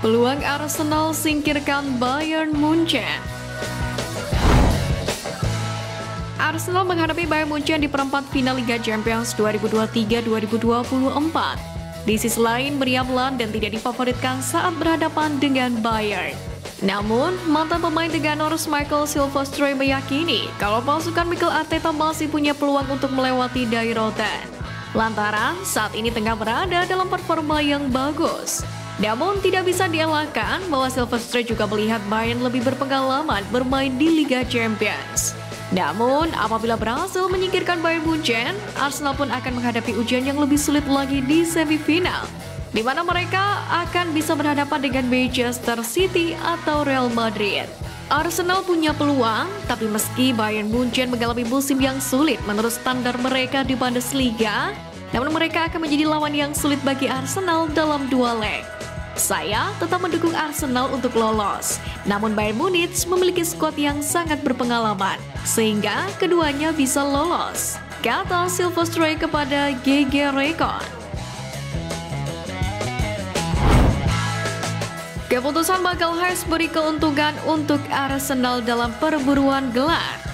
Peluang Arsenal singkirkan Bayern Munchen. Arsenal menghadapi Bayern Munchen di perempat final Liga Champions 2023-2024. Di sisi lain, Meriam London tidak difavoritkan saat berhadapan dengan Bayern. Namun, mantan pemain The Gunners Michael Silvestre meyakini kalau pasukan Mikel Arteta masih punya peluang untuk melewati daratan. Lantaran saat ini tengah berada dalam performa yang bagus. Namun tidak bisa dielakkan bahwa Silvestre juga melihat Bayern lebih berpengalaman bermain di Liga Champions. Namun, apabila berhasil menyingkirkan Bayern Munchen, Arsenal pun akan menghadapi ujian yang lebih sulit lagi di semifinal, di mana mereka akan bisa berhadapan dengan Manchester City atau Real Madrid. Arsenal punya peluang, tapi meski Bayern Munchen mengalami musim yang sulit menurut standar mereka di Bundesliga, namun mereka akan menjadi lawan yang sulit bagi Arsenal dalam dua leg. Saya tetap mendukung Arsenal untuk lolos, namun Bayern Munich memiliki skuad yang sangat berpengalaman, sehingga keduanya bisa lolos, kata Silvestre kepada GG Recon. Keputusan bakal harus beri keuntungan untuk Arsenal dalam perburuan gelar.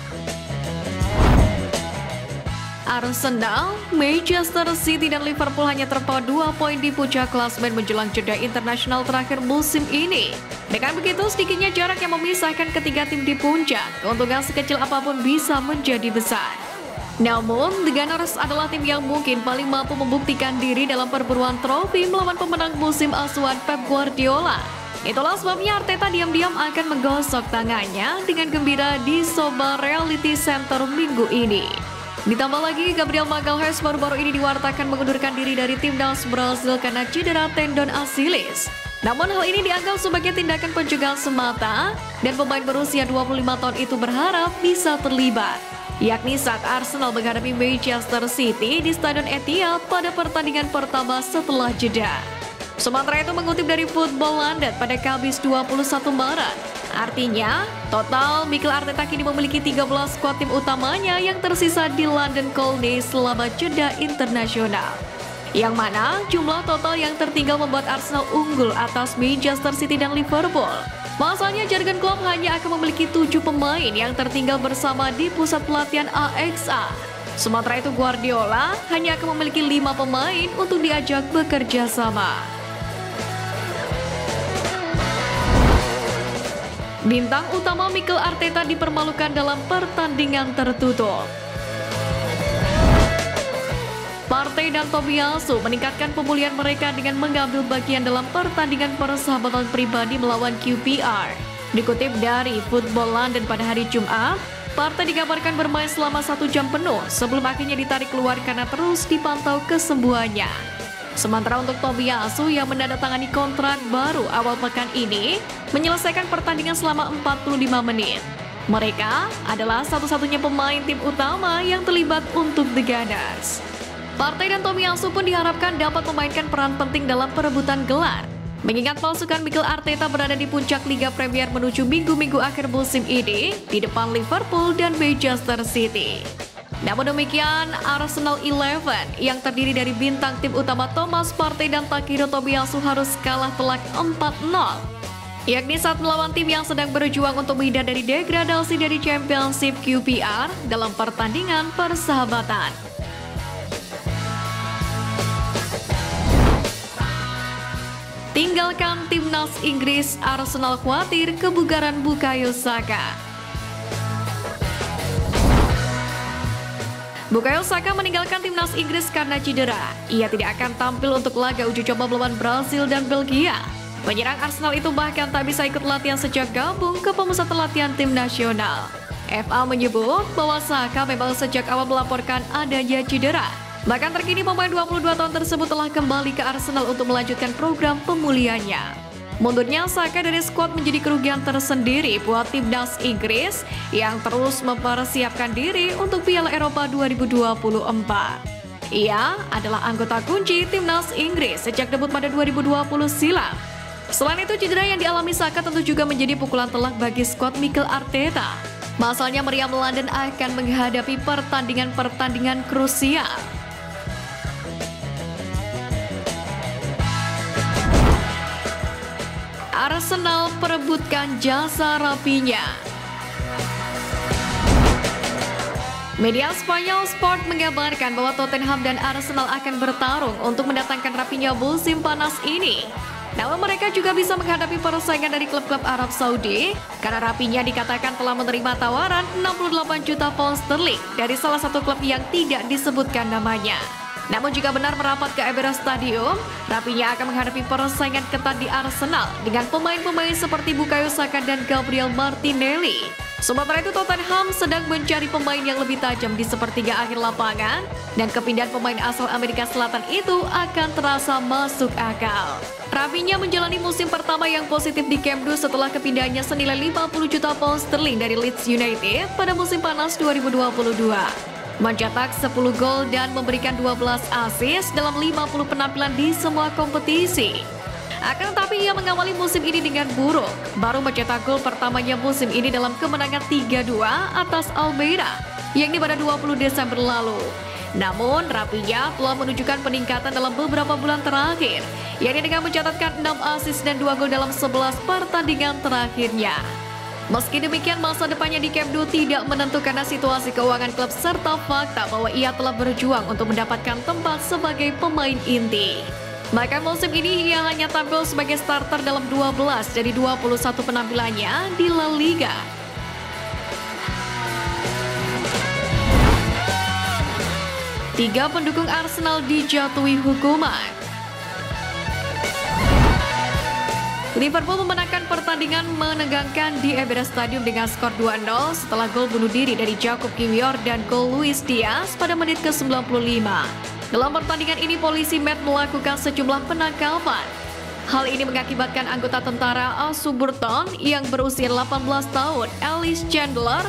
Arsenal, Manchester City, dan Liverpool hanya terpaut 2 poin di puncak klasemen menjelang jeda internasional terakhir musim ini. Dengan begitu, sedikitnya jarak yang memisahkan ketiga tim di puncak, keuntungan sekecil apapun bisa menjadi besar. Namun, The Gunners adalah tim yang mungkin paling mampu membuktikan diri dalam perburuan trofi melawan pemenang musim asuhan Pep Guardiola. Itulah sebabnya Arteta diam-diam akan menggosok tangannya dengan gembira di Soba Reality Center minggu ini. Ditambah lagi, Gabriel Magalhaes baru-baru ini diwartakan mengundurkan diri dari timnas Brasil karena cedera tendon Achilles. Namun hal ini dianggap sebagai tindakan pencegahan semata, dan pemain berusia 25 tahun itu berharap bisa terlibat, yakni saat Arsenal menghadapi Manchester City di Stadion Etihad pada pertandingan pertama setelah jeda. Sementara itu, mengutip dari Football London pada Kamis 21 Maret, artinya, total Mikel Arteta kini memiliki 13 skuad tim utamanya yang tersisa di London Colney selama jeda internasional. Yang mana jumlah total yang tertinggal membuat Arsenal unggul atas Manchester City dan Liverpool. Pasalnya, Jurgen Klopp hanya akan memiliki 7 pemain yang tertinggal bersama di pusat pelatihan AXA. Sementara itu, Guardiola hanya akan memiliki 5 pemain untuk diajak bekerja sama. Bintang utama Mikel Arteta dipermalukan dalam pertandingan tertutup. Partey dan Tomiyasu meningkatkan pemulihan mereka dengan mengambil bagian dalam pertandingan persahabatan pribadi melawan QPR. Dikutip dari Football London pada hari Jumat, Partey dikabarkan bermain selama 1 jam penuh sebelum akhirnya ditarik keluar karena terus dipantau kesembuhannya. Sementara untuk Tomiyasu yang menandatangani kontrak baru awal pekan ini, menyelesaikan pertandingan selama 45 menit. Mereka adalah satu-satunya pemain tim utama yang terlibat untuk The Gunners. Partey dan Tomiyasu pun diharapkan dapat memainkan peran penting dalam perebutan gelar, mengingat pasukan Mikel Arteta berada di puncak Liga Premier menuju minggu-minggu akhir musim ini di depan Liverpool dan Manchester City. Namun demikian, Arsenal 11 yang terdiri dari bintang tim utama Thomas Partey dan Takehiro Tomiyasu harus kalah telak 4-0, yakni saat melawan tim yang sedang berjuang untuk menghindar dari degradasi dari Championship QPR dalam pertandingan persahabatan. Tinggalkan timnas Inggris, Arsenal khawatir kebugaran Bukayo Saka. Bukayo Saka meninggalkan timnas Inggris karena cedera. Ia tidak akan tampil untuk laga uji coba melawan Brasil dan Belgia. Penyerang Arsenal itu bahkan tak bisa ikut latihan sejak gabung ke pemusat latihan tim nasional. FA menyebut bahwa Saka memang sejak awal melaporkan adanya cedera. Bahkan terkini pemain 22 tahun tersebut telah kembali ke Arsenal untuk melanjutkan program pemulihannya. Mundurnya Saka dari skuad menjadi kerugian tersendiri buat timnas Inggris yang terus mempersiapkan diri untuk Piala Eropa 2024. Ia adalah anggota kunci timnas Inggris sejak debut pada 2020 silam. Selain itu, cedera yang dialami Saka tentu juga menjadi pukulan telak bagi skuad Mikel Arteta. Pasalnya, Meriam London akan menghadapi pertandingan-pertandingan krusial. Arsenal perebutkan jasa Rafinha. Media Spanyol Sport mengabarkan bahwa Tottenham dan Arsenal akan bertarung untuk mendatangkan Rafinha musim panas ini. Namun mereka juga bisa menghadapi persaingan dari klub-klub Arab Saudi karena Rafinha dikatakan telah menerima tawaran 68 juta pound sterling dari salah satu klub yang tidak disebutkan namanya. Namun jika benar merapat ke Emirates Stadium, Rafinha akan menghadapi persaingan ketat di Arsenal dengan pemain-pemain seperti Bukayo Saka dan Gabriel Martinelli. Sementara itu Tottenham sedang mencari pemain yang lebih tajam di sepertiga akhir lapangan dan kepindahan pemain asal Amerika Selatan itu akan terasa masuk akal. Rafinha menjalani musim pertama yang positif di Camp Nou setelah kepindahannya senilai 50 juta pound sterling dari Leeds United pada musim panas 2022. Mencetak 10 gol dan memberikan 12 assist dalam 50 penampilan di semua kompetisi. Akan tetapi ia mengawali musim ini dengan buruk, baru mencetak gol pertamanya musim ini dalam kemenangan 3-2 atas Almeida, yakni pada 20 Desember lalu. Namun, Rafinha telah menunjukkan peningkatan dalam beberapa bulan terakhir, yakni dengan mencatatkan 6 assist dan 2 gol dalam 11 pertandingan terakhirnya. Meski demikian, masa depannya di Camp Nou tidak menentu karena situasi keuangan klub serta fakta bahwa ia telah berjuang untuk mendapatkan tempat sebagai pemain inti. Maka musim ini ia hanya tampil sebagai starter dalam 12 dari 21 penampilannya di La Liga. Tiga pendukung Arsenal dijatuhi hukuman. Liverpool memenangkan pertandingan menegangkan di Emirates Stadium dengan skor 2-0 setelah gol bunuh diri dari Jakub Kiwior dan gol Luis Diaz pada menit ke-95. Dalam pertandingan ini, polisi Met melakukan sejumlah penangkapan. Hal ini mengakibatkan anggota tentara Asuburton yang berusia 18 tahun, Alice Chandler,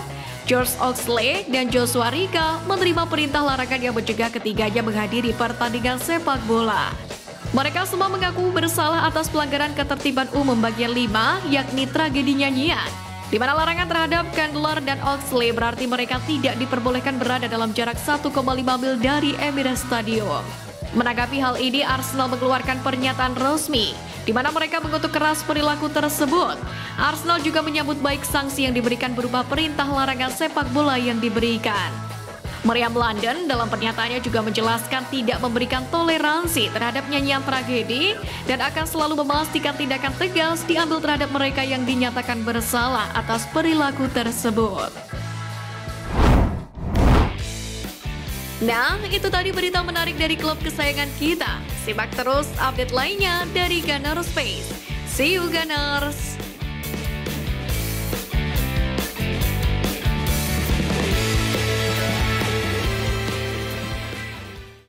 George Oxley, dan Joshua Rika menerima perintah larangan yang mencegah ketiganya menghadiri pertandingan sepak bola. Mereka semua mengaku bersalah atas pelanggaran ketertiban umum bagian 5, yakni tragedi nyanyian, di mana larangan terhadap Chandler dan Oxley berarti mereka tidak diperbolehkan berada dalam jarak 1,5 mil dari Emirates Stadium. Menanggapi hal ini, Arsenal mengeluarkan pernyataan resmi, di mana mereka mengutuk keras perilaku tersebut. Arsenal juga menyambut baik sanksi yang diberikan berupa perintah larangan sepak bola yang diberikan. Meriam London dalam pernyataannya juga menjelaskan tidak memberikan toleransi terhadap nyanyian tragedi dan akan selalu memastikan tindakan tegas diambil terhadap mereka yang dinyatakan bersalah atas perilaku tersebut. Nah, itu tadi berita menarik dari klub kesayangan kita. Simak terus update lainnya dari Gunners Space. See you Gunners!